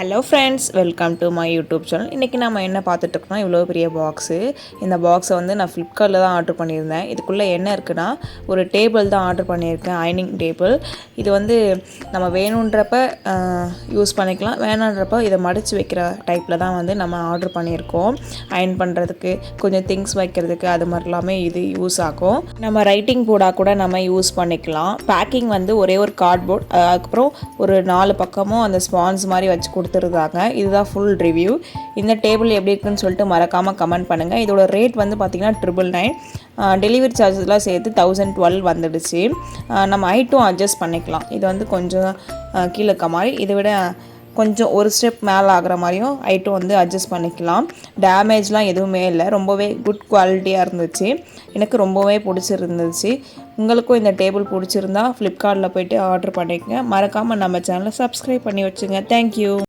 Hello friends, welcome to my YouTube channel. இன்றைக்கி நம்ம என்ன பார்த்துட்ருக்கோம்னா, இவ்வளோ பெரிய பாக்ஸு. இந்த பாக்ஸை வந்து நான் ஃப்ளிப்கார்ட்டில் தான் ஆர்டர் பண்ணியிருந்தேன். இதுக்குள்ளே என்ன இருக்குன்னா, ஒரு டேபிள் தான் ஆர்டர் பண்ணியிருக்கேன், அயனிங் டேபிள். இது வந்து நம்ம வேணுன்றப்ப யூஸ் பண்ணிக்கலாம், வேணான்றப்ப இதை மடித்து வைக்கிற டைப்பில் தான் வந்து நம்ம ஆர்டர் பண்ணியிருக்கோம். அயன் பண்ணுறதுக்கு, கொஞ்சம் திங்ஸ் வைக்கிறதுக்கு, அது மாதிரி எல்லாமே இது யூஸ் ஆகும். நம்ம ரைட்டிங் போர்டாக கூட நம்ம யூஸ் பண்ணிக்கலாம். பேக்கிங் வந்து ஒரே ஒரு கார்ட்போர்ட், அதுக்கப்புறம் ஒரு 4 பக்கமும் அந்த ஸ்பான்ஸ் மாதிரி வச்சு கொடுத்துருந்தாங்க. இதுதான் ஃபுல் ரிவ்யூ. இந்த டேபிள் எப்படி இருக்குன்னு சொல்லிட்டு மறக்காமல் கமெண்ட் பண்ணுங்கள். இதோட ரேட் வந்து பார்த்திங்கன்னா 999. டெலிவரி சார்ஜஸ்லாம் சேர்த்து 1012 வந்துடுச்சு. நம்ம ஹைட்டும் அட்ஜஸ்ட் பண்ணிக்கலாம். இது வந்து கொஞ்சம் கீழே இருக்க மாதிரி, இதை விட கொஞ்சம் ஒரு ஸ்டெப் மேலே ஆகிற மாதிரியும் ஹைட்டும் வந்து அட்ஜஸ்ட் பண்ணிக்கலாம். டேமேஜ்லாம் எதுவுமே இல்லை, ரொம்பவே குட் குவாலிட்டியாக இருந்துச்சு. எனக்கு ரொம்பவே பிடிச்சிருந்துச்சு. உங்களுக்கும் இந்த டேபிள் பிடிச்சிருந்தா ஃப்ளிப்கார்ட்டில் போய்ட்டு ஆர்டர் பண்ணிக்கங்க. மறக்காமல் நம்ம சேனலை சப்ஸ்கிரைப் பண்ணி வச்சுங்க. தேங்க்யூ.